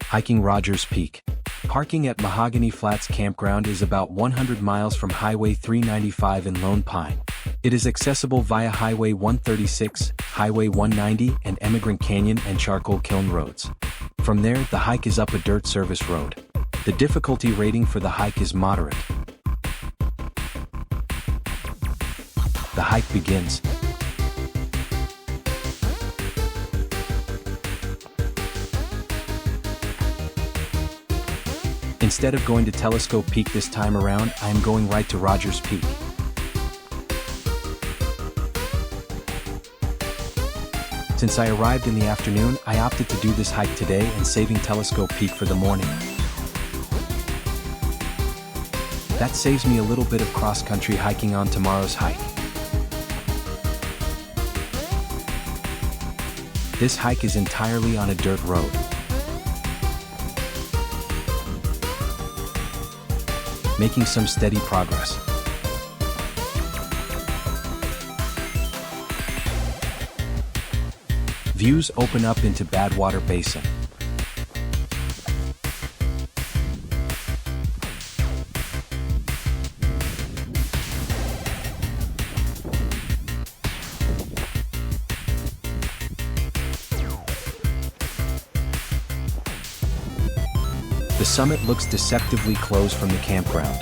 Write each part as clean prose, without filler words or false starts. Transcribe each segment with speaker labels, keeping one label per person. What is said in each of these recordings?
Speaker 1: Hiking Rogers Peak. Parking at Mahogany Flats Campground is about 100 miles from Highway 395 in Lone Pine. It is accessible via Highway 136, Highway 190, and Emigrant Canyon and Charcoal Kiln roads. From there, the hike is up a dirt service road. The difficulty rating for the hike is moderate. The hike begins. Instead of going to Telescope Peak this time around, I am going right to Rogers Peak. Since I arrived in the afternoon, I opted to do this hike today and saving Telescope Peak for the morning. That saves me a little bit of cross-country hiking on tomorrow's hike. This hike is entirely on a dirt road. Making some steady progress. Views open up into Badwater Basin. The summit looks deceptively close from the campground.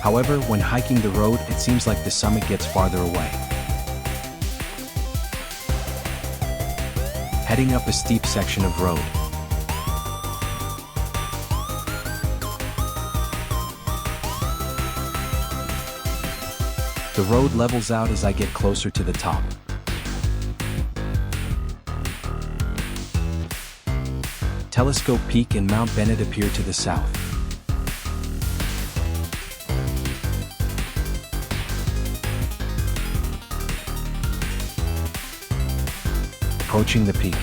Speaker 1: However, when hiking the road, it seems like the summit gets farther away. Heading up a steep section of road. The road levels out as I get closer to the top. Telescope Peak and Mount Bennett appear to the south. Approaching the peak.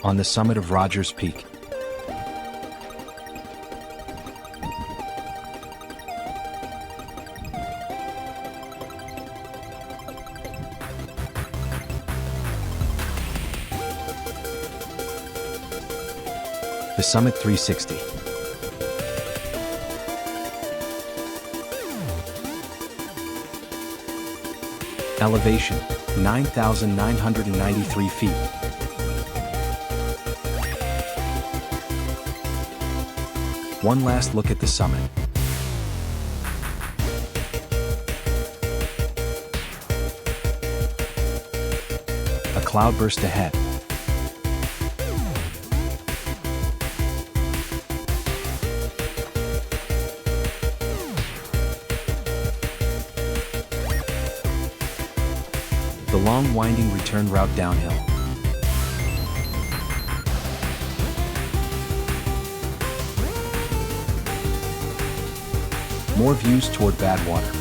Speaker 1: On the summit of Rogers Peak. The Summit 360. Elevation, 9,993 feet. One last look at the summit. A cloudburst ahead. The long winding return route downhill. More views toward Badwater.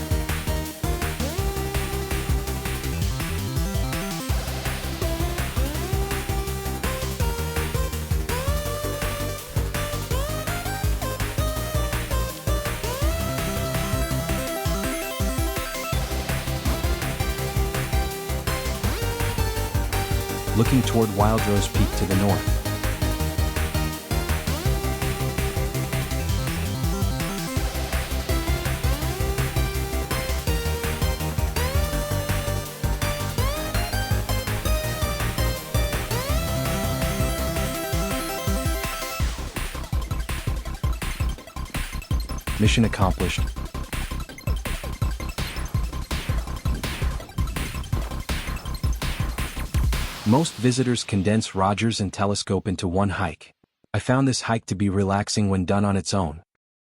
Speaker 1: Looking toward Wildrose Peak to the north. Mission accomplished. Most visitors condense Rogers and Telescope into one hike. I found this hike to be relaxing when done on its own.